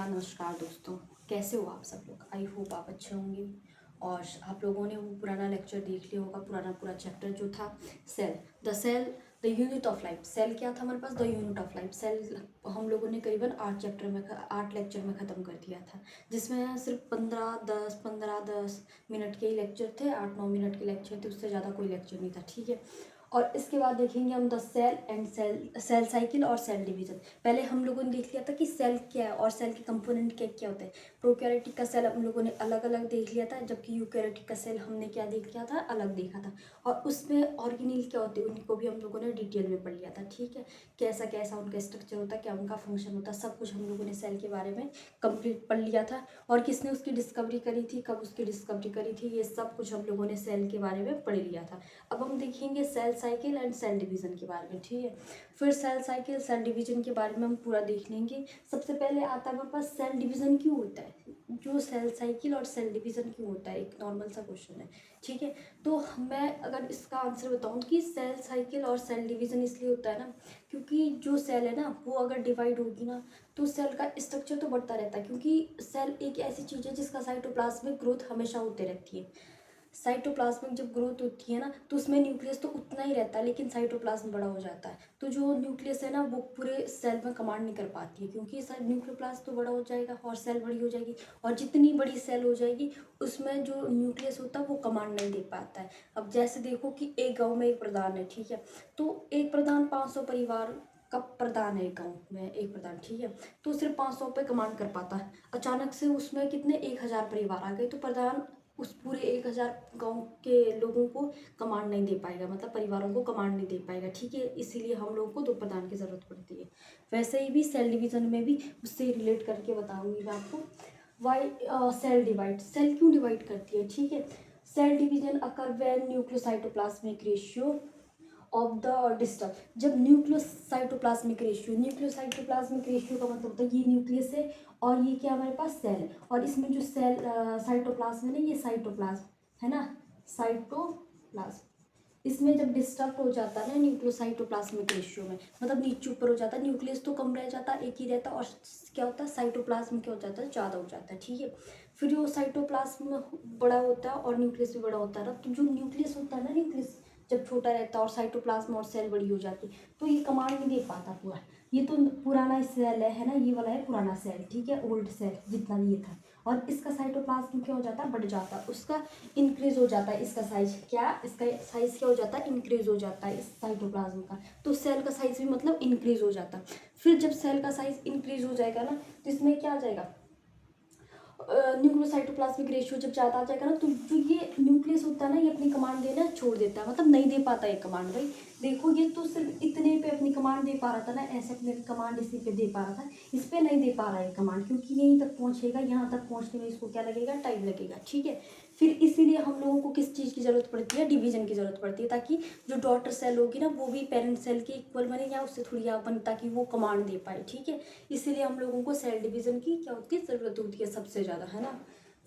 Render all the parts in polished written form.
नमस्कार दोस्तों। कैसे हो आप सब लोग? आई होप आप अच्छे होंगे। और आप लोगों ने वो पुराना लेक्चर देख लिया होगा, पुराना पूरा चैप्टर जो था cell the unit of life. Cell क्या था हमारे पास? The unit of life. Cell हम लोगों ने करीबन 8 लेक्चर में ख़त्म कर दिया था, जिसमें सिर्फ 15-10 मिनट के ही लेक्चर थे, 8-9 मिनट के लेक्चर थे, उससे ज़्यादा कोई लेक्चर नहीं था। ठीक है। और इसके बाद देखेंगे हम द सेल साइकिल और सेल डिवीजन। पहले हम लोगों ने देख लिया था कि सेल क्या है और सेल के कंपोनेंट क्या क्या होते हैं। प्रोकैरियोटिक का सेल हम लोगों ने अलग अलग देख लिया था, जबकि यूकैरियोटिक का सेल हमने क्या देख लिया था? अलग देखा था। और उसमें ऑर्गेनेल क्या होते हैं उनको भी हम लोगों ने डिटेल में पढ़ लिया था। ठीक है। कैसा कैसा उनका स्ट्रक्चर होता है, क्या उनका फंक्शन होता है, सब कुछ हम लोगों ने सेल के बारे में कंप्लीट पढ़ लिया था। और किसने उसकी डिस्कवरी करी थी, कब उसकी डिस्कवरी करी थी, ये सब कुछ हम लोगों ने सेल के बारे में पढ़ लिया था। अब हम देखेंगे cell cycle and cell division के बारे में। ठीक है। फिर सेल साइकिल सेल डिवीजन के बारे में हम पूरा देख लेंगे। सबसे पहले आता है हमारे पास सेल डिवीजन क्यों होता है, जो सेल साइकिल और सेल डिवीजन क्यों होता है, एक नॉर्मल सा क्वेश्चन है। ठीक है। तो मैं अगर इसका आंसर बताऊं कि सेल साइकिल और सेल डिवीजन इसलिए होता है ना, क्योंकि जो सेल है ना वो अगर डिवाइड होगी ना तो सेल का स्ट्रक्चर तो बढ़ता रहता है, क्योंकि सेल एक ऐसी चीज़ है जिसका साइटोप्लाज्मिक ग्रोथ हमेशा होते रहती है। साइटोप्लाज्मिक जब ग्रोथ होती है ना तो उसमें न्यूक्लियस तो उतना ही रहता है, लेकिन साइटोप्लाज्म बड़ा हो जाता है। तो जो न्यूक्लियस है ना वो पूरे सेल में कमांड नहीं कर पाती है, क्योंकि न्यूक्लियोप्लास्ट तो बड़ा हो जाएगा और सेल बड़ी हो जाएगी, और जितनी बड़ी सेल हो जाएगी उसमें जो न्यूक्लियस होता है वो कमांड नहीं दे पाता है। अब जैसे देखो कि एक गाँव में एक प्रधान है। ठीक है। तो एक प्रधान 500 परिवार का प्रधान है, एक गाँव में एक प्रधान। ठीक है। तो सिर्फ 500 पे कमांड कर पाता है। अचानक से उसमें कितने 1000 परिवार आ गए, तो प्रधान उस पूरे 1000 गाँव के लोगों को कमांड नहीं दे पाएगा, मतलब परिवारों को कमांड नहीं दे पाएगा। ठीक है। इसीलिए हम लोगों को 2 प्रधान की ज़रूरत पड़ती है। वैसे ही भी सेल डिवीज़न में भी उससे रिलेट करके बताऊंगी मैं आपको। वाई सेल डिवाइड, सेल क्यों डिवाइड करती है। ठीक है। Cell division occur when nucleocytoplasmic ratio of the disturb. जब न्यूक्लियोसाइटोप्लाज्मिक रेशियो का मतलब होता है ये न्यूक्लियस है और ये क्या हमारे पास सेल है, और इसमें जो सेल साइटोप्लाज्म है ना, ये साइटोप्लाज्म है ना, साइटोप्लाज्म। इसमें जब डिस्टर्ब हो जाता है ना न्यूक्लियोसाइटोप्लाज्मिक रेशियो में, मतलब नीचे ऊपर हो जाता है, न्यूक्लियस तो कम रह जाता है, एक ही रहता है, और क्या होता है साइटोप्लाज्म क्या हो जाता है, ज़्यादा हो जाता है। ठीक है। फिर जो साइटोप्लाज्म बड़ा होता है और न्यूक्लियस भी बड़ा होता है ना, तो जो न्यूक्लियस होता है ना, न्यूक्लियस जब छोटा रहता है और साइटोप्लाज्म और सेल बड़ी हो जाती है तो ये कमांड नहीं दे पाता पूरा। ये तो पुराना सेल है ना, ये वाला है पुराना सेल। ठीक है। ओल्ड सेल जितना ये था, और इसका साइटोप्लाज्म क्या हो जाता है, बढ़ जाता है, उसका इंक्रीज हो जाता है, इसका साइज क्या, इसका साइज क्या हो जाता है, इंक्रीज हो जाता है इस साइटोप्लाज्म का। तो सेल का साइज भी मतलब इंक्रीज हो जाता है। फिर जब सेल का साइज इंक्रीज हो जाएगा ना तो इसमें क्या आ जाएगा, न्यूक्लियोसाइटोप्लाज्मिक रेशियो जब ज़्यादा आ जाएगा ना तो जो ये न्यूक्लियस होता है ना ये अपनी कमांड देना छोड़ देता है, मतलब नहीं दे पाता ये कमांड। भाई देखो ये तो सिर्फ इतने पे अपनी कमांड दे पा रहा था ना, ऐसे अपने कमांड इसी पे दे पा रहा था, इस पे नहीं दे पा रहा है कमांड, क्योंकि यहीं तक पहुंचेगा, यहाँ तक पहुंचने में इसको क्या लगेगा, टाइम लगेगा। ठीक है। फिर इसीलिए हम लोगों को किस चीज़ की ज़रूरत पड़ती है, डिवीजन की ज़रूरत पड़ती है, ताकि जो डॉटर सेल होगी ना वो भी पेरेंट सेल के इक्वल बने या उससे थोड़ी आप बने, ताकि वो कमांड दे पाए। ठीक है। इसीलिए हम लोगों को सेल डिवीजन की क्या होती है, ज़रूरत होती है सबसे ज़्यादा, है ना।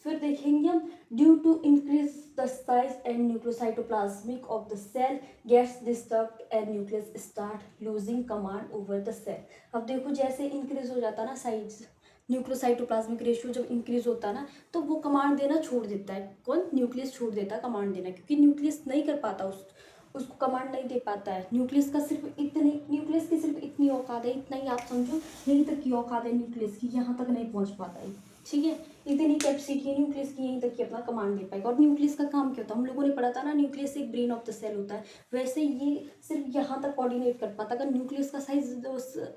फिर देखेंगे हम due to increase the size and nucleocytoplasmic of the cell gets disturbed and nucleus start losing command over the cell. अब देखो जैसे इंक्रीज हो जाता है ना साइज, न्यूक्लियोसाइटोप्लाज्मिक रेशियो जब इंक्रीज होता है ना तो वो कमांड देना छोड़ देता है, कौन, न्यूक्लियस छोड़ देता है कमांड देना, क्योंकि न्यूक्लियस नहीं कर पाता उसको कमांड नहीं दे पाता है। न्यूक्लियस का सिर्फ इतनी, न्यूक्लियस की सिर्फ इतनी औकात है, इतना ही आप समझो, यहीं तक की औकात है न्यूक्लियस की, यहाँ तक नहीं पहुँच पाता है। ठीक है। इतनी कैपेसिटी है न्यूक्लियस की, यहीं तक कि अपना कमांड दे पाएगा। और न्यूक्लियस का काम क्या होता है, हम लोगों ने पढ़ा था ना, न्यूक्लियस एक ब्रेन ऑफ द सेल होता है, वैसे ये सिर्फ यहाँ तक कोऑर्डिनेट कर पाता। अगर न्यूक्लियस का साइज,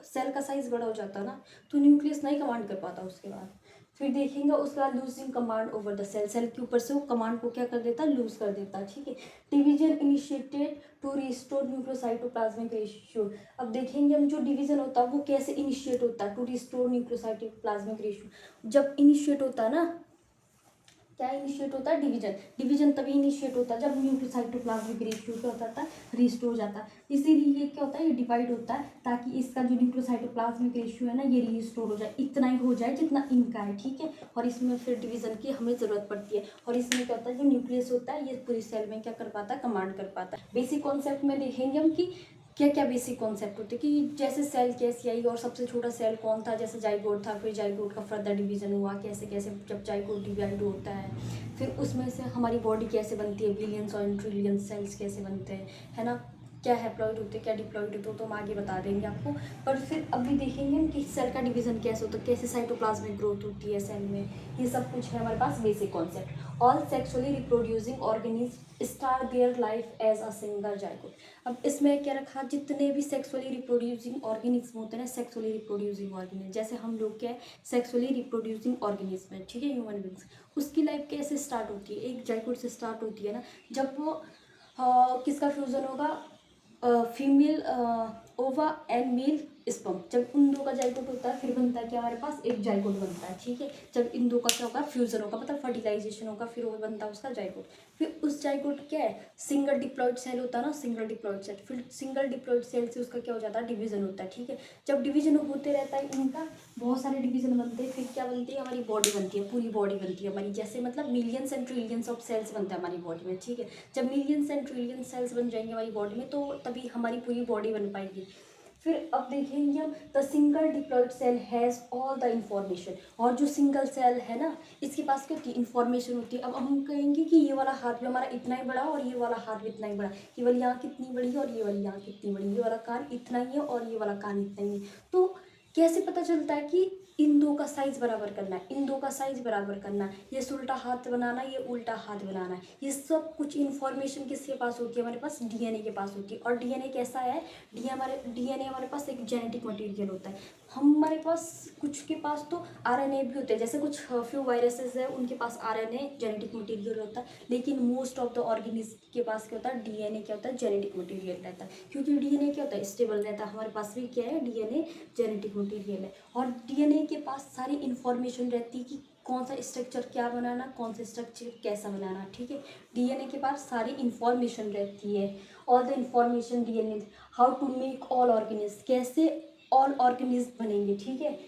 सेल का साइज बड़ा हो जाता है ना तो न्यूक्लियस नहीं कमांड कर पाता उसके बाद। फिर देखेंगे उसके बाद losing command over the cell, cell के ऊपर से वो कमांड को क्या कर देता है, लूज कर देता है। ठीक है। Division initiated to restore nucleocytoplasmic ratio. अब देखेंगे हम जो डिवीजन होता है वो कैसे इनिशिएट होता है, टू रिस्टोर न्यूक्लियोसाइटोप्लाज्मिक रेशियो। जब इनिशिएट होता है ना, क्या इनिशिएट होता है, डिवीजन। डिवीजन तभी इनिशिएट होता है जब न्यूक्लियोसाइटोप्लाज्मिक रेशियो क्या होता है, रिस्टोर हो जाता है। इसीलिए ये क्या होता है, ये डिवाइड होता है ताकि इसका जो न्यूक्लियोसाइटोप्लाज्मिक रेशियो है ना ये रिस्टोर हो जाए, इतना ही हो जाए जितना इनका है। ठीक है। और इसमें फिर डिवीजन की हमें ज़रूरत पड़ती है, और इसमें क्या होता है, जो न्यूक्लियस होता है ये पूरी सेल में क्या कर पाता है, कमांड कर पाता है। बेसिक कॉन्सेप्ट में देखेंगे हम कि क्या क्या बेसिक कॉन्सेप्ट होते हैं कि जैसे सेल कैसे आई और सबसे छोटा सेल कौन था, जैसे जाइगोट था, फिर जाइगोट का फर्दर डिवीजन हुआ, कैसे कैसे जब जाइगोट डिवाइड होता है, फिर उसमें से हमारी बॉडी कैसे बनती है, बिलियंस और ट्रिलियंस सेल्स कैसे बनते हैं, है ना, क्या हैप्लॉइड होते हैं, क्या डिप्लॉइड होते हो, तो हम आगे बता देंगे आपको। पर फिर अभी देखेंगे हम कि सेल का डिवीजन कैसे होता है, कैसे साइटोप्लाज्मिक ग्रोथ होती है सेल में, ये सब कुछ है हमारे पास basic concept. All sexually reproducing organism start their life as a single zygote. अब इसमें क्या रखा, जितने भी सेक्सुअली रिप्रोड्यूसिंग ऑर्गेनिज्म होते हैं ना, सेक्सुअली रिप्रोड्यूसिंग ऑर्गेनिज्म, जैसे हम लोग क्या है सेक्सुअली रिप्रोड्यूसिंग ऑर्गेनिज्म है, ठीक है, ह्यूमन बींग्स, उसकी लाइफ कैसे स्टार्ट होती है, एक जाइगोट से स्टार्ट होती है ना, जब वो किसका फ्यूजन होगा, फीमेल ओवा एंड मेल स्पर्म, जब उन दो का जाइगोट होता है फिर बनता है क्या हमारे पास एक जाइगोट बनता है, ठीक है, जब इन दो का क्या होगा फ्यूजन होगा, मतलब फर्टिलाइजेशन होगा, फिर वो बनता है उसका जाइगोट। फिर उस जाइगोट क्या है, सिंगल डिप्लॉइड सेल होता है ना, सिंगल डिप्लॉइड सेल, फिर सिंगल डिप्लॉइड सेल से उसका क्या हो जाता है, डिवीजन होता है, ठीक है, जब डिवीजन होते रहता है इनका बहुत सारे डिवीजन बनते हैं, फिर क्या बनती है हमारी बॉडी बनती है, पूरी बॉडी बनती है हमारी, जैसे मतलब millions and trillions of cells बनते हैं हमारी बॉडी में, ठीक है, जब मिलियंस एंड ट्रिलियंस सेल्स बन जाएंगे हमारी बॉडी में तो तभी हमारी पूरी बॉडी बन पाएगी। फिर अब देखेंगे हम the single diploid cell has all the information, और जो सिंगल सेल है ना इसके पास क्या होती है, इंफॉर्मेशन होती है। अब हम कहेंगे कि ये वाला हाथ भी हमारा इतना ही बड़ा और ये वाला हाथ भी इतना ही बड़ा, ये वाली आँख कितनी बड़ी है और ये वाली आँख कितनी बड़ी, ये वाला कान इतना ही है और ये वाला कान इतना ही है। तो कैसे पता चलता है कि इन दो का साइज बराबर करना है, इन दो का साइज बराबर करना है, ये उल्टा हाथ बनाना, ये उल्टा हाथ बनाना है, ये सब कुछ इन्फॉर्मेशन किसके पास होती है, हमारे पास डीएनए के पास होती है। और डीएनए कैसा है, डीएनए हमारे पास एक जेनेटिक मटेरियल होता है, हमारे पास कुछ के पास तो आरएनए भी होते हैं, जैसे कुछ फ्यू वायरसेस है उनके पास आरएनए जेनेटिक मटेरियल होता है, लेकिन मोस्ट ऑफ द ऑर्गेनिज्म के पास क्या होता है, डीएनए क्या होता है, जेनेटिक मटेरियल रहता है, क्योंकि डीएनए क्या होता है, स्टेबल रहता है, हमारे पास भी क्या है, डीएनए जेनेटिक मटेरियल है, और डीएनए के पास सारी इन्फॉर्मेशन रहती है कि कौन सा स्ट्रक्चर क्या बनाना, कौन सा स्ट्रक्चर कैसा बनाना, ठीक है, डीएनए के पास सारी इन्फॉर्मेशन रहती है, all the information DNA, how to make all organism, कैसे ऑल ऑर्गेनिज्म बनेंगे, ठीक है,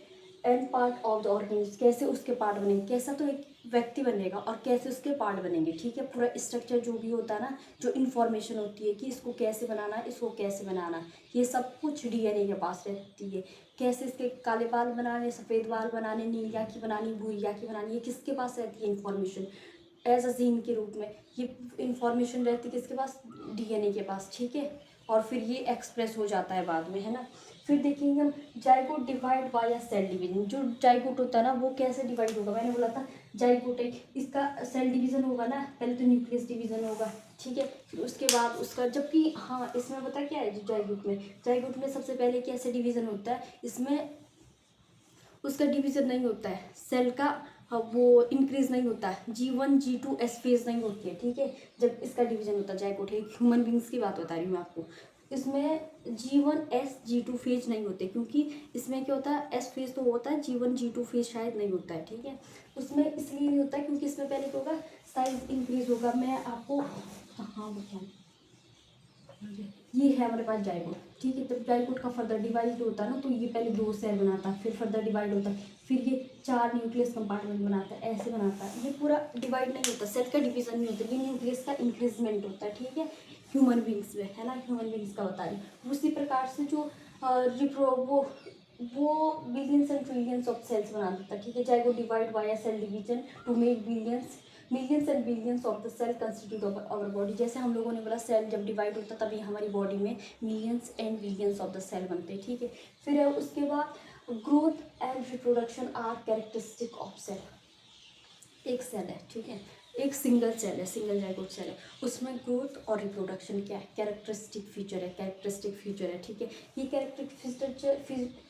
and part of the organism, कैसे उसके पार्ट बनेंगे, कैसा तो एक व्यक्ति बनेगा और कैसे उसके पार्ट बनेंगे, ठीक है, पूरा स्ट्रक्चर जो भी होता है ना, जो इन्फॉर्मेशन होती है कि इसको कैसे बनाना है, इसको कैसे बनाना है, ये सब कुछ डीएनए के पास रहती है, कैसे इसके काले बाल बनाने, सफ़ेद बाल बनाने, नीली आँखें बनानी, भूरी आँखें बनानी, ये किसके पास रहती है इन्फॉर्मेशन, एज अ जीन के रूप में ये इन्फॉर्मेशन रहती है किसके पास, डीएनए के पास, ठीक है, और फिर ये एक्सप्रेस हो जाता है बाद में, है ना। फिर देखेंगे हम zygote divide by a cell division, जो जाइगोट होता है ना वो कैसे डिवाइड होगा, मैंने बोला था जाइगोट है, इसका सेल डिवीजन होगा ना, पहले तो न्यूक्लियस डिवीजन होगा, ठीक है, फिर उसके बाद उसका, जबकि हाँ इसमें पता क्या है, जो जाइगोट में सबसे पहले कैसे डिवीजन होता है, इसमें उसका डिवीजन नहीं होता है सेल का, वो इंक्रीज नहीं होता है, G1 G2 एस फेज नहीं होती है, ठीक है, जब इसका डिवीजन होता है जाइगोट है, ह्यूमन बींग्स की बात बता रही हूँ मैं आपको, इसमें G1 S G2 फेज नहीं होते, क्योंकि इसमें क्या होता है, एस फेज तो होता है, G1 G2 फेज शायद नहीं होता है, ठीक है, उसमें इसलिए नहीं होता है क्योंकि इसमें पहले क्या होगा, साइज इंक्रीज होगा, मैं आपको हाँ बताऊँ, ये है हमारे पास जाइगोट, ठीक है, जब जाइगोट का फर्दर डिवाइड होता है ना तो ये पहले 2 सेल बनाता है, फिर फर्दर डिवाइड होता है, फिर ये 4 न्यूक्लियस कंपार्टमेंट बनाता है, ऐसे बनाता है, ये पूरा डिवाइड नहीं होता, सेल का डिवीजन नहीं होता, ये न्यूक्लियस का इंक्रीजमेंट होता है, ठीक है, ह्यूमन बींग्स में, है ना, ह्यूमन बींग्स का बता रही हूँ। उसी प्रकार से जो रिप्रो वो billions and trillions of cells बना देता है, ठीक है, zygote divide by cell division to make millions and billions of the cell constitute of our body, जैसे हम लोगों ने बोला सेल जब डिवाइड होता है तभी हमारी बॉडी में millions and billions of the cell बनते हैं, ठीक है। फिर उसके बाद growth and reproduction are characteristic of cell, एक सेल है, ठीक है, एक सिंगल सेल है, सिंगल जाइगोट सेल है, उसमें ग्रोथ और रिप्रोडक्शन क्या है, कैरेक्टरिस्टिक फीचर है, ठीक है, ये कैरेक्टरिस्टिक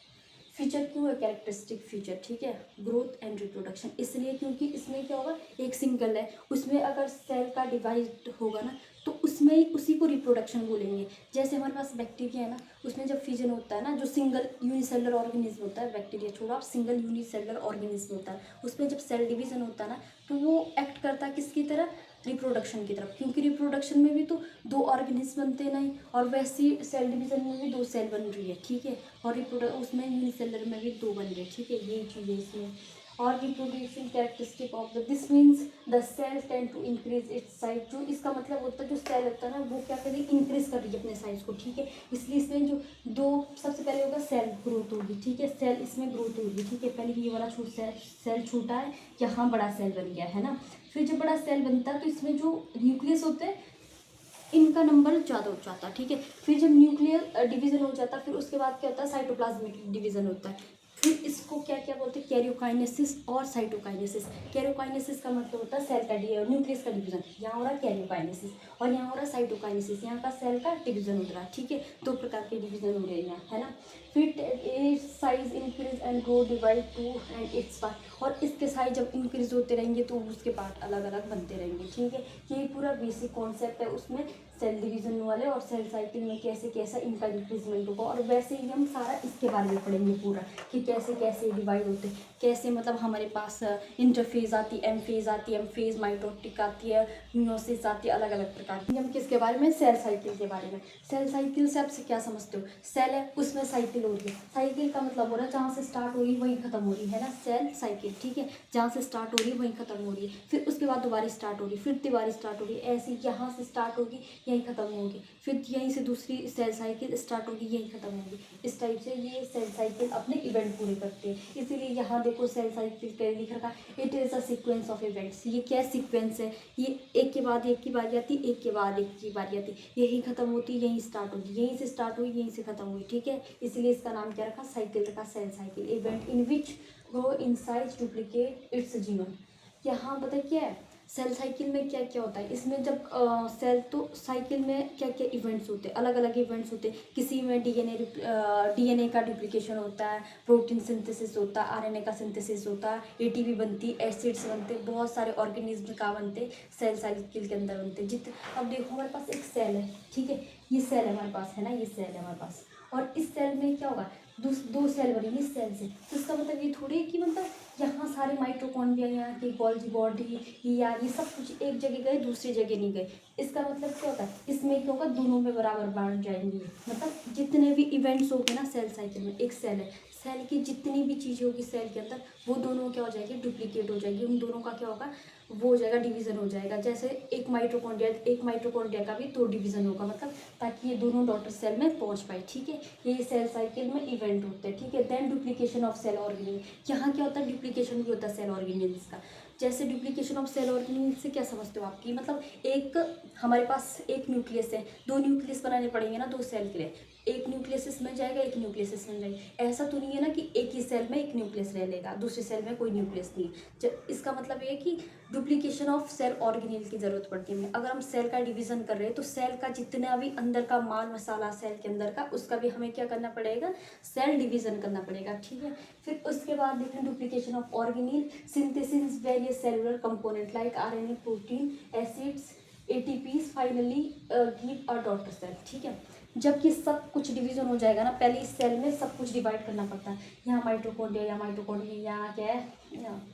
फीचर क्यों है, कैरेक्टरिस्टिक फीचर, ठीक है, ग्रोथ एंड रिप्रोडक्शन, इसलिए क्योंकि इसमें क्या होगा, एक सिंगल है, उसमें अगर सेल का डिवाइड होगा ना तो उसमें उसी को रिप्रोडक्शन बोलेंगे, जैसे हमारे पास बैक्टीरिया है ना, उसमें जब फिजन होता है ना, जो सिंगल यूनिसेलुलर ऑर्गेनिज्म होता है, बैक्टीरिया छोड़ो आप, सिंगल यूनिसेलुलर ऑर्गेनिज्म होता है, उसमें जब सेल डिवीजन होता है ना तो वो एक्ट करता है किसकी तरह, रिप्रोडक्शन की तरफ, क्योंकि रिप्रोडक्शन में भी तो 2 ऑर्गेनिज्म बनते नहीं, और वैसी सेल डिवीजन में भी 2 सेल बन रही है, ठीक है, और रिप्रोडक्ट उसमें यूनिसेलुलर में भी 2 बन रहे हैं, ठीक है, यही चीज़ है इसमें। और reproducing characteristic of the this means the cell tend to increase its size. जो इसका मतलब होता है जो सेल होता है ना वो क्या करेगी, इंक्रीज कर रही है अपने साइज को, ठीक है। इसलिए इसमें जो दो सबसे पहले होगा सेल ग्रोथ होगी, ठीक है, सेल इसमें ग्रोथ होगी, ठीक है। पहले ये वाला सेल छोटा है, यहाँ बड़ा सेल बन गया है ना। फिर जब बड़ा सेल बनता है तो इसमें जो न्यूक्लियस होते हैं इनका नंबर ज़्यादा हो जाता है, ठीक है। फिर जब न्यूक्लियर डिवीजन हो जाता है फिर उसके बाद क्या होता है, साइटोप्लाज्मिक डिवीजन होता है। फिर इसको क्या क्या बोलते हैं, कैरियोकाइनेसिस और साइटोकाइनेसिस। कैरियोकाइनेसिस का मतलब होता है सेल का न्यूक्लियस का डिवीजन, यहाँ हो रहा है कैरियोकाइनेसिस, और यहाँ हो रहा है साइटोकाइनेसिस, यहाँ का सेल का डिवीजन हो रहा है, ठीक है। दो प्रकार के डिवीजन हो रहे हैं यहाँ, है ना। फिर size increase and grow divide two and it's part, और इसके साइज जब इंक्रीज होते रहेंगे तो उसके पार्ट अलग अलग बनते रहेंगे, ठीक है। ये पूरा बेसिक कॉन्सेप्ट है उसमें सेल डिवीजन वाले और सेल साइकिल में कैसे कैसा इनका इंक्रीजमेंट होगा। और वैसे ही हम सारा इसके बारे में पढ़ेंगे पूरा कि कैसे कैसे डिवाइड होते हैं, कैसे मतलब हमारे पास इंटरफेज आती है, एम फेज आती है, एम फेज माइटोटिक आती है, म्यूसिस आती है, अलग अलग प्रकार की। हम किसके बारे में, सेल साइकिल के बारे में। सेल साइकिल से आपसे क्या समझते हो, सेल है उसमें साइकिल हो रही है, साइकिल का मतलब हो रहा है जहाँ से स्टार्ट हो रही है वहीं खत्म हो रही है ना, सेल साइकिल, ठीक है। जहाँ से स्टार्ट हो रही है वहीं खत्म हो रही है, फिर उसके बाद दोबारा स्टार्ट हो रही है, फिर दोबारा स्टार्ट हो रही है, ऐसे यहाँ से स्टार्ट होगी यहीं खत्म होगी, फिर यहीं से दूसरी सेल साइकिल स्टार्ट होगी यहीं खत्म होगी। इस टाइप से ये सेल साइकिल अपने इवेंट पूरे करते हैं। इसीलिए यहाँ देखो सेल साइकिल पे लिख रखा it is a sequence of events. ये क्या सीक्वेंस है, ये एक के बाद एक की बारी आती, एक के बाद एक की बारी आती, यहीं खत्म होती यहीं स्टार्ट होगी, यहीं से स्टार्ट हुई यहीं से खत्म हुई, ठीक है। इसलिए इसका नाम क्या रखा, साइकिल रखा, cell cycle. Event in which grow in size duplicate its genome. यहाँ पता क्या है सेल साइकिल में क्या क्या होता है, इसमें जब सेल तो साइकिल में क्या क्या इवेंट्स होते हैं, अलग अलग इवेंट्स होते हैं। किसी में डीएनए का डुप्लीकेशन होता है, प्रोटीन सिंथेसिस होता है, आरएनए का सिंथेसिस होता है, एटीपी बनती है, एसिड्स बनते हैं, बहुत सारे ऑर्गेनिज्म का बनते हैं, सेल साइकिल के अंदर बनते हैं। अब देखो हमारे पास एक सेल है, ठीक है, ये सेल है हमारे पास, है ना, ये सेल है हमारे पास, और इस सेल में क्या होगा, दो सेल बनेंगे इस सेल से। तो इसका मतलब ये थोड़ी है कि मतलब यहाँ सारे माइटोकॉन्ड्रिया, यहाँ की गोल्जी बॉडी या ये सब कुछ एक जगह गए दूसरी जगह नहीं गए। इसका मतलब क्या होता है, इसमें क्या होगा, दोनों में बराबर बांट जाएंगे। मतलब जितने भी इवेंट्स होंगे ना सेल साइकिल में, एक सेल है, सेल की जितनी भी चीज़ें होगी सेल के अंदर वो दोनों क्या हो जाएगी, डुप्लीकेट हो जाएगी। उन दोनों का क्या होगा, वो हो जाएगा, डिवीज़न हो जाएगा। जैसे एक माइटोकॉन्ड्रिया का भी दो डिवीज़न होगा, मतलब ताकि ये दोनों डॉटर सेल में पहुंच पाए, ठीक है। ये सेल साइकिल में इवेंट होते हैं, ठीक है। Then duplication of cell organelle, यहाँ क्या होता है, डुप्लीकेशन भी होता है सेल ऑर्गेनिल्स का। जैसे डुप्लीकेशन ऑफ सेल ऑर्गेनिल से क्या समझते हो आपकी, मतलब एक हमारे पास एक न्यूक्लियस है, दो न्यूक्लियस बनाने पड़ेंगे ना दो सेल के लिए, एक न्यूक्लियस इसमें जाएगा एक न्यूक्लियस इसमें जाएगा। ऐसा तो नहीं है ना कि एक ही सेल में एक न्यूक्लियस रह लेगा दूसरे सेल में कोई न्यूक्लियस नहीं। इसका मतलब ये है कि डुप्लीकेशन ऑफ सेल ऑर्गेनिल की ज़रूरत पड़ती है। अगर हम सेल का डिवीज़न कर रहे हैं तो सेल का जितना भी अंदर का माल मसाला सेल के अंदर का, उसका भी हमें क्या करना पड़ेगा, सेल डिवीज़न करना पड़ेगा, ठीक है। फिर उसके बाद देखें duplication of organelle, synthesis various cellular component like RNA, protein, acids, ATPs, finally give a daughter cell, ठीक है। जब ये सब कुछ डिवीजन हो जाएगा ना, पहले इस सेल में सब कुछ डिवाइड करना पड़ता है। यहाँ माइटोकॉन्ड्रिया, यहाँ क्या है,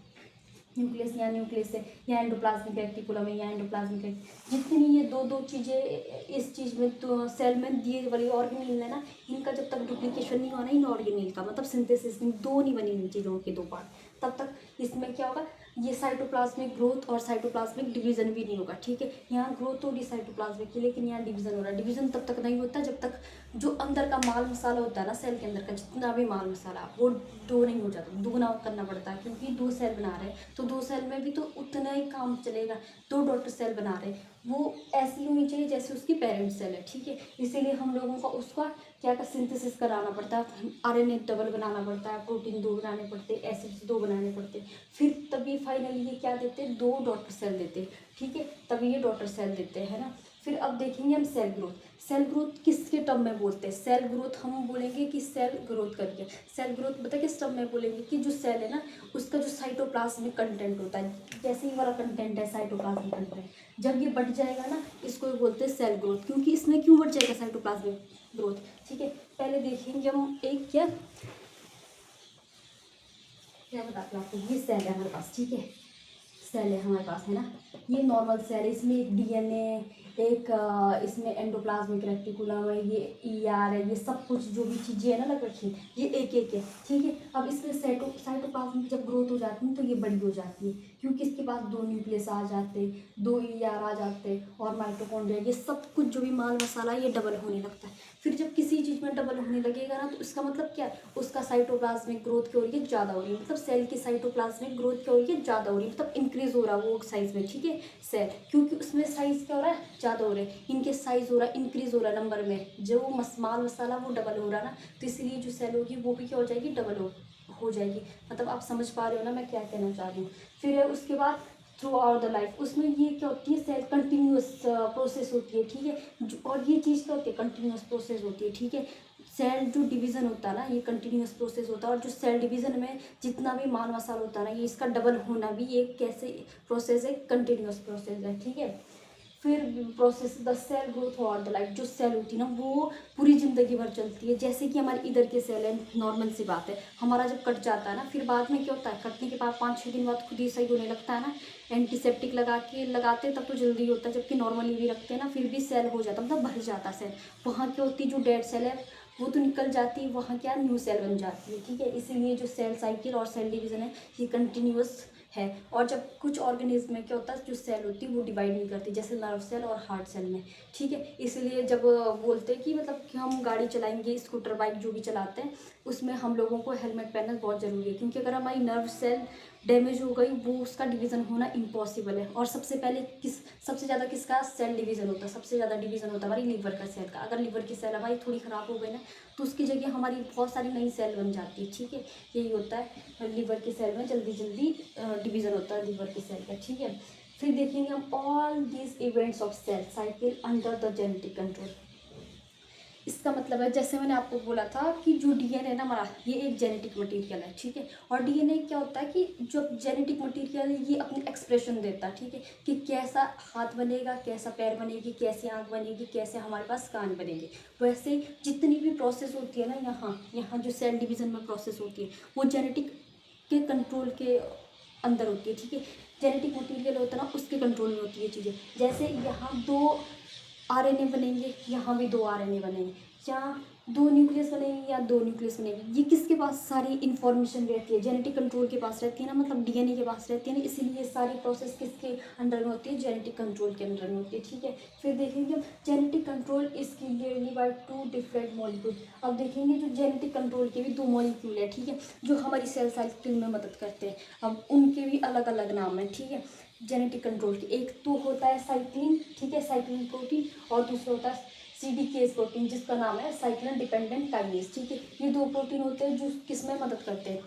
न्यूक्लियस, यहाँ न्यूक्लियस है, यहाँ एंडोप्लाज्मिक रेटिकुलम है, यहाँ एंडोप्लाज्मिक है। जितनी ये दो चीज़ें इस चीज़ में तो सेल में दिए वाली ऑर्गेनिल है ना, इनका जब तक डुप्लीकेशन नहीं हुआ ना इन ऑर्गेनिल का, मतलब सिंथेसिस दो नहीं बनी इन चीज़ों के दो पार्ट, तब तक इसमें क्या होगा, ये साइटोप्लाज्मिक ग्रोथ और साइटोप्लाज्मिक डिवीजन भी नहीं होगा, ठीक है। यहाँ ग्रोथ होगी साइटोप्लाज्मिक की, लेकिन यहाँ डिवीजन हो रहा है। डिवीजन तब तक नहीं होता जब तक जो अंदर का माल मसाला होता है ना सेल के अंदर का, जितना भी माल मसाला वो दो नहीं हो जाता, दुगना करना पड़ता है, क्योंकि दो सेल बना रहे हैं तो दो सेल में भी तो उतना ही काम चलेगा। दो डॉटर सेल बना रहे हैं, वो ऐसी होनी चाहिए जैसे उसकी पेरेंट सेल है, ठीक है। इसीलिए हम लोगों को उसका क्या का सिंथेसिस कराना पड़ता है, आरएनए डबल बनाना पड़ता है, प्रोटीन दो बनाने पड़ते हैं, एसिड्स दो बनाने पड़ते हैं, फिर तभी फाइनली ये क्या देते हैं, दो डॉटर सेल देते हैं, ठीक है, तभी ये डॉटर सेल देते हैं, है ना। फिर अब देखेंगे हम सेल ग्रोथ। सेल ग्रोथ किसके टर्म में बोलते हैं, सेल ग्रोथ हम बोलेंगे कि सेल ग्रोथ करिए। सेल ग्रोथ पता किस टर्म में बोलेंगे, कि जो सेल है ना उसका जो साइटोप्लाज्मिक कंटेंट होता है, जैसे ही वाला कंटेंट है साइटोप्लाज्मिक कंटेंट, जब ये बढ़ जाएगा ना इसको बोलते हैं सेल ग्रोथ। क्योंकि इसमें क्यों बढ़ जाएगा साइटोप्लाज्मिक ग्रोथ, ठीक है। पहले देखेंगे हम एक क्या बताते हैं आपको, ये सेल है हमारे पास, ठीक है, सेल है हमारे पास, है ना, ये नॉर्मल सेल है, इसमें एक डीएनए एक इसमें एंडोप्लाज्मिक रेटिकुलम है, ये ER है, ये सब कुछ जो भी चीज़ें है ना लग रखी है, ये एक एक है, ठीक है। अब इसमें साइटोप्लाज्म की जब ग्रोथ हो जाती है तो ये बड़ी हो जाती है, क्योंकि इसके पास 2 न्यूक्लियस आ जाते, 2 ER आ जाते और माइटोकॉन्ड्रिया, ये सब कुछ जो भी माल मसाला ये डबल होने लगता है। फिर जब किसी चीज़ में डबल होने लगेगा ना, तो इसका मतलब क्या है, उसका साइटोप्लाज्मिक ग्रोथ क्या हो रही है, ज़्यादा हो रही है, मतलब सेल की साइटोप्लाज्मिक ग्रोथ क्या हो रही है, ज़्यादा हो रही है, मतलब इंक्रीज हो रहा है वो साइज में, ठीक है सेल, क्योंकि उसमें साइज क्या हो रहा है, ज़्यादा हो रहा है, इनके साइज हो रहा है, इंक्रीज हो रहा है नंबर में, जो माल मसाला वो डबल हो रहा है ना, तो इसलिए जो सेल होगी वो भी क्या हो जाएगी, डबल हो जाएगी। मतलब आप समझ पा रहे हो ना मैं क्या कहना चाह रही हूँ। फिर उसके बाद थ्रू आउट द लाइफ, उसमें ये क्या होती है, सेल कंटिन्यूस प्रोसेस होती है, ठीक है। और ये चीज़ क्या होती है, कंटिन्यूस प्रोसेस होती है, ठीक है। सेल जो डिवीज़न होता है ना, ये कंटिन्यूस प्रोसेस होता है, और जो सेल डिवीज़न में जितना भी माल मसाला होता है ना, ये इसका डबल होना भी एक कैसे प्रोसेस है, कंटिन्यूस प्रोसेस है, ठीक है। फिर process the cell growth throughout the life, जो सेल होती है ना वो पूरी ज़िंदगी भर चलती है। जैसे कि हमारे इधर के सेल है, नॉर्मल सी बात है, हमारा जब कट जाता है ना, फिर बाद में क्या होता है, कटने के बाद 5-6 दिन बाद खुद ही सही होने लगता है ना, एंटीसेप्टिक लगाते तब तो जल्दी होता है, जबकि नॉर्मली भी रखते हैं ना फिर भी सेल हो जाता, मतलब भर जाता सेल। वहाँ क्या होती है, जो डेड सेल है वो तो निकल जाती है, वहाँ क्या न्यू सेल बन जाती है, ठीक है। इसीलिए जो सेल साइकिल और सेल डिवीज़न है ये कंटिन्यूस है। और जब कुछ ऑर्गेनिज्म में क्या होता है, जो सेल होती है वो डिवाइड नहीं करती, जैसे नर्व सेल और हार्ट सेल में, ठीक है। इसलिए जब बोलते हैं कि मतलब कि हम गाड़ी चलाएंगे, स्कूटर बाइक जो भी चलाते हैं, उसमें हम लोगों को हेलमेट पहनना बहुत ज़रूरी है, क्योंकि अगर हमारी नर्व सेल डैमेज हो गई, वो उसका डिवीज़न होना इम्पॉसिबल है। और सबसे पहले सबसे ज़्यादा किसका सेल डिवीज़न होता है, सबसे ज़्यादा डिवीज़न होता है हमारी लीवर का सेल का। अगर लीवर की सेल हमारी थोड़ी ख़राब हो गई ना, तो उसकी जगह हमारी बहुत सारी नई सेल बन जाती है, ठीक है। यही होता है लीवर की सेल में, जल्दी जल्दी डिवीज़न होता है लीवर की सेल का, ठीक है। फिर देखेंगे हम all these events of cell cycle under the genetic control. इसका मतलब है, जैसे मैंने आपको बोला था कि जो DNA है ना हमारा, ये एक जेनेटिक मटेरियल है, ठीक है। और DNA क्या होता है कि जो जेनेटिक मटेरियल है ये अपनी एक्सप्रेशन देता है, ठीक है, कि कैसा हाथ बनेगा, कैसा पैर बनेगी, कैसी आँख बनेगी, कैसे हमारे पास कान बनेंगे। वैसे ही जितनी भी प्रोसेस होती है ना, यहाँ यहाँ जो सेल डिवीज़न में प्रोसेस होती है वो जेनेटिक के कंट्रोल के अंदर होती है, ठीक है। जेनेटिक मटेरियल होता है ना, उसके कंट्रोल में होती है चीज़ें। जैसे यहाँ 2 RNA बनेंगे, यहाँ भी 2 RNA बनेंगे, यहाँ 2 न्यूक्लियस बनेंगे या 2 न्यूक्लियस बनेंगे, ये किसके पास सारी इन्फॉर्मेशन रहती है, जेनेटिक कंट्रोल के पास रहती है ना, मतलब DNA के पास रहती है ना, इसीलिए सारी प्रोसेस किसके अंडर में होती है, जेनेटिक कंट्रोल के अंडर में होती है, ठीक है। फिर देखेंगे genetic control is clearly by 2 different molecule. अब देखेंगे जो जेनेटिक कंट्रोल के भी 2 मॉलिक्यूल है, ठीक है, जो हमारी सेल साइकिल में मदद करते हैं। अब उनके भी अलग अलग नाम है, ठीक है, जेनेटिक कंट्रोल की। एक तो होता है साइक्लिन, ठीक है, साइक्लिन प्रोटीन, और दूसरा होता है CDKase प्रोटीन, जिसका नाम है साइक्लिन डिपेंडेंट काइनेज, ठीक है। ये 2 प्रोटीन होते हैं जो किस में मदद करते हैं,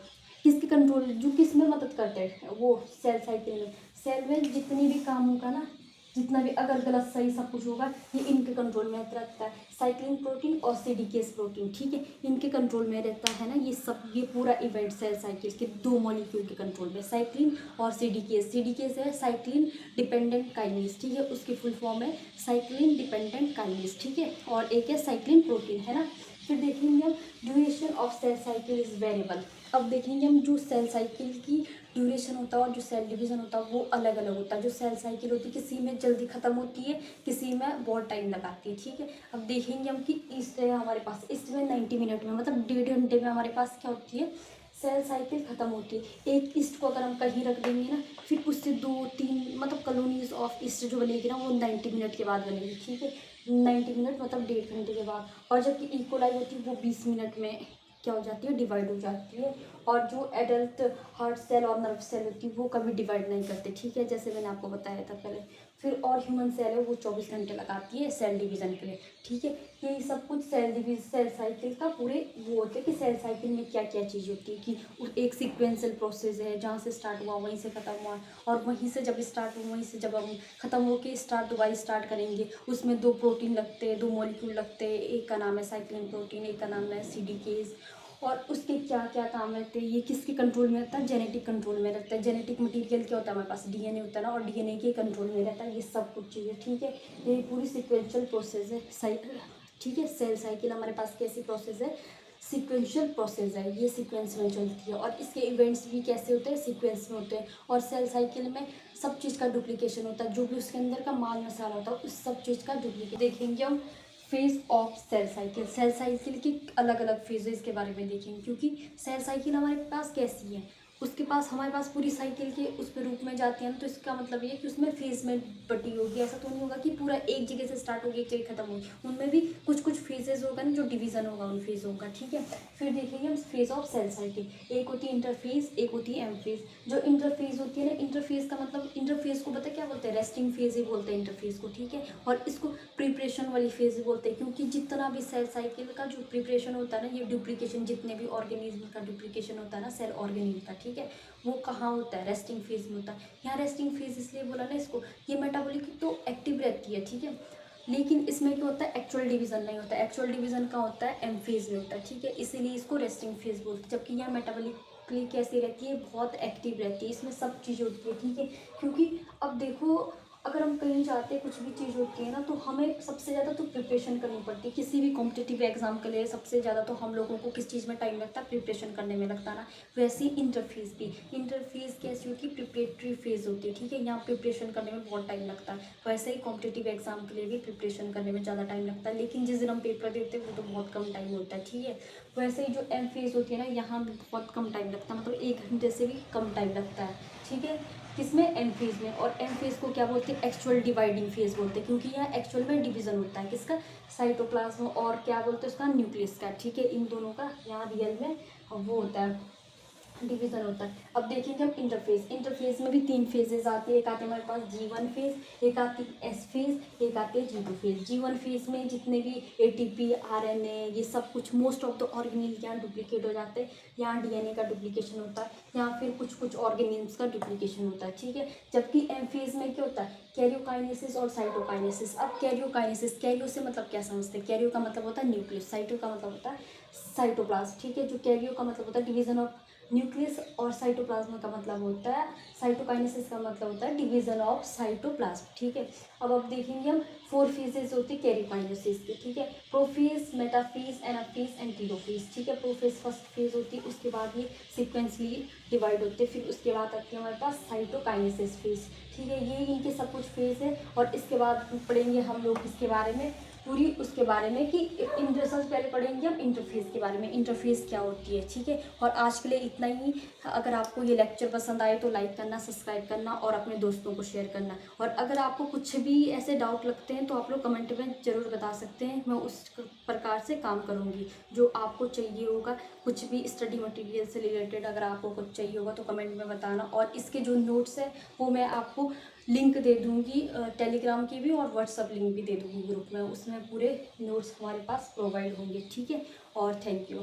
किसके कंट्रोल, जो किस में मदद करते हैं, वो सेल साइकिल में। सेल में जितनी भी काम होगा ना, जितना भी अगर गलत सही सब कुछ होगा, ये इनके कंट्रोल में रहता है, साइक्लिन प्रोटीन और CDKase प्रोटीन, ठीक है, इनके कंट्रोल में रहता है ना ये सब, ये पूरा इवेंट सेल साइकिल के 2 मॉलिक्यूल के कंट्रोल में, साइक्लिन और CDKase है साइक्लिन डिपेंडेंट काइनेज, ठीक है, उसकी फुल फॉर्म है साइक्लिन डिपेंडेंट काइनेज, ठीक है। और एक है साइक्लिन प्रोटीन, है ना। फिर देखेंगे हम duration of cell cycle is variable. अब देखेंगे हम जो सेल साइकिल की ड्यूरेशन होता है और जो सेल डिवीज़न होता है वो अलग अलग होता है। जो सेल साइकिल होती है किसी में जल्दी ख़त्म होती है, किसी में बहुत टाइम लगाती है, ठीक है। अब देखेंगे हम कि ईस्ट है हमारे पास, ईस्ट में 90 मिनट में, मतलब 1.5 घंटे में हमारे पास क्या होती है, सेल साइकिल ख़त्म होती है। एक ईस्ट को अगर हम कहीं रख देंगे ना, फिर उससे 2-3 मतलब कॉलोनीज ऑफ ईस्ट जो बनेगी ना, वो 90 मिनट के बाद बनेगी, ठीक है, 90 मिनट मतलब 1.5 घंटे के बाद। और जबकि इकोलाई होती है वो 20 मिनट में क्या हो जाती है, डिवाइड हो जाती है। और जो एडल्ट हार्ट सेल और नर्व सेल होती है वो कभी डिवाइड नहीं करते, ठीक है, जैसे मैंने आपको बताया था पहले। फिर और ह्यूमन सेल है वो 24 घंटे लगाती है सेल डिवीज़न के लिए, ठीक है। यही सब कुछ सेल साइकिल का पूरे वो होते हैं कि सेल साइकिल में क्या क्या चीज़ होती है, कि एक सीक्वेंशियल प्रोसेस है, जहाँ से स्टार्ट हुआ वहीं से ख़त्म हुआ, और वहीं से जब स्टार्ट हुआ वहीं से जब हम ख़त्म होके दोबारा स्टार्ट करेंगे, उसमें 2 प्रोटीन लगते हैं, 2 मॉलिक्यूल लगते हैं, एक का नाम है साइक्लिन प्रोटीन, एक का नाम है CDKase। और उसके क्या क्या काम रहते हैं, ये किसके कंट्रोल में रहता है, जेनेटिक कंट्रोल में रहता है। जेनेटिक मटेरियल क्या होता है हमारे पास, DNA होता है ना, और DNA के कंट्रोल में रहता है ये सब कुछ चीज़ें, ठीक है। ये पूरी सिक्वेंशियल प्रोसेस है, ठीक है। सेल साइकिल हमारे पास कैसी प्रोसेस है, सीक्वेंशियल प्रोसेस है, ये सीक्वेंस में चलती है और इसके इवेंट्स भी कैसे होते हैं, सीक्वेंस में होते हैं। और सेल साइकिल में सब चीज़ का डुप्लीकेशन होता है, जो भी उसके अंदर का माल मसाला होता है उस सब चीज़ का डुप्लीकेट देखेंगे हम। Phase of cell cycle, cell cycle के अलग अलग फेजेस के बारे में देखेंगे, क्योंकि सेल साइकिल हमारे पास कैसी है, उसके पास हमारे पास पूरी साइकिल के उस पे रूप में जाती है ना, तो इसका मतलब ये है कि उसमें फेज में बटी होगी। ऐसा तो नहीं होगा कि पूरा एक जगह से स्टार्ट होगी एक जगह खत्म होगी, उनमें भी कुछ कुछ फेजेस होगा ना, जो डिवीजन होगा उन फेजों का, ठीक है। फिर देखेंगे हम फेज ऑफ सेल साइकिल, एक होती है इंटरफेज, एक होती है एम फेज। जो इंटरफेज होती है ना, इंटरफेज का मतलब, इंटरफेज को पता है क्या बोलते हैं, रेस्टिंग फेज ही बोलते हैं इंटरफेज को, ठीक है। और इसको प्रिपरेशन वाली फेज बोलते हैं, क्योंकि जितना भी सेल साइकिल का जो प्रिपरेशन होता है ना, ये डुप्लीकेशन, जितने भी ऑर्गेनिज्म का डुप्लीकेशन होता है ना, सेल ऑर्गेनिज्म का, ठीक है, वो कहाँ होता है, रेस्टिंग फेज में होता है। यहाँ रेस्टिंग फेज इसलिए बोला ना इसको, ये मेटाबॉलिक तो एक्टिव रहती है, ठीक है, लेकिन इसमें क्या होता है, एक्चुअल डिवीजन नहीं होता। एक्चुअल डिवीजन का होता है एम फेज में होता है, ठीक है, इसीलिए इसको रेस्टिंग फेज बोलते हैं। जबकि यहाँ मेटाबॉलिकली कैसी रहती है, बहुत एक्टिव रहती है, इसमें सब चीज़ें होती है, ठीक है। क्योंकि अब देखो, अगर हम कहीं जाते हैं, कुछ भी चीज़ होती है ना, तो हमें सबसे ज़्यादा तो प्रिपरेशन करनी पड़ती है। किसी भी कॉम्पिटिटिव एग्जाम के लिए सबसे ज़्यादा तो हम लोगों को किस चीज़ में टाइम लगता है, प्रिपरेशन करने में लगता है ना। वैसे ही इंटरफेस भी, इंटरफेस कैसी होती है, प्रिपरेटरी फेज होती है, ठीक है, यहाँ प्रिपरेशन करने में बहुत टाइम लगता है। वैसे ही कॉम्पिटिटिव एग्जाम के लिए भी प्रिपरेशन करने में ज़्यादा टाइम लगता है, लेकिन जिस दिन हम पेपर देते हैं वो तो बहुत कम टाइम होता है, ठीक है। वैसे ही जो एम फेज होती है ना, यहाँ भी बहुत कम टाइम लगता है, मतलब 1 घंटे से भी कम टाइम लगता है, ठीक है, किसमें, एम फेज में। और एम फेज को क्या बोलते हैं, एक्चुअल डिवाइडिंग फेज बोलते हैं, क्योंकि यहाँ एक्चुअल में डिवीजन होता है किसका, साइटोप्लाज्म और क्या बोलते हैं उसका, न्यूक्लियस का, ठीक है, इन दोनों का यहाँ रियल में वो होता है, डिवीजन होता है। अब देखेंगे हम इंटरफेज, इंटरफेज में भी 3 फेजेस आती है, एक आते हैं हमारे पास G1 फेज, एक आती है S फेज, एक आती है G2 फेज। G1 फेज में जितने भी ATP, RNA, ये सब कुछ मोस्ट ऑफ द ऑर्गेनिल यहाँ डुप्लीकेट हो जाते हैं, यहाँ DNA का डुप्लीकेशन होता है, यहाँ फिर कुछ कुछ ऑर्गेनिल्स का डुप्लीकेशन होता है, ठीक है। जबकि M फेज में क्या होता है, कैरियोकाइनेसिस और साइटोकाइनेसिस। अब कैरियोकाइनेसिस, कैरियो से मतलब क्या समझते हैं, कैरियो का मतलब होता है न्यूक्लियस, साइटो का मतलब होता है साइटोप्लाज्म, ठीक है। जो कैरियो का मतलब होता है डिवीजन ऑफ न्यूक्लियस, और साइटोप्लाज्म का मतलब होता है, साइटोकाइनेसिस का मतलब होता है डिवीजन ऑफ साइटोप्लाज्म, ठीक है। अब देखेंगे हम 4 फेजेस होती है कैरियोकाइनेसिस की, ठीक है, prophase, metaphase, anaphase and telophase, ठीक है। प्रोफेज फर्स्ट फेज होती है, उसके बाद ये सिक्वेंसली डिवाइड होते हैं, फिर उसके बाद आती है हमारे पास साइटोकाइनेसिस फेज, ठीक है। ये इनके सब कुछ फेज है, और इसके बाद पढ़ेंगे हम लोग इसके बारे में पूरी, उसके बारे में कि सबसे पहले पढ़ेंगे हम इंटरफेस के बारे में, इंटरफेस क्या होती है, ठीक है। और आज के लिए इतना ही। अगर आपको ये लेक्चर पसंद आए तो लाइक करना, सब्सक्राइब करना और अपने दोस्तों को शेयर करना। और अगर आपको कुछ भी ऐसे डाउट लगते हैं तो आप लोग कमेंट में ज़रूर बता सकते हैं, मैं उस प्रकार से काम करूँगी। जो आपको चाहिए होगा, कुछ भी स्टडी मटेरियल से रिलेटेड अगर आपको कुछ चाहिए होगा तो कमेंट में बताना। और इसके जो नोट्स है वो मैं आपको लिंक दे दूँगी, टेलीग्राम की भी और व्हाट्सअप लिंक भी दे दूँगी ग्रुप में, उसमें पूरे नोट्स हमारे पास प्रोवाइड होंगे, ठीक है। और थैंक यू।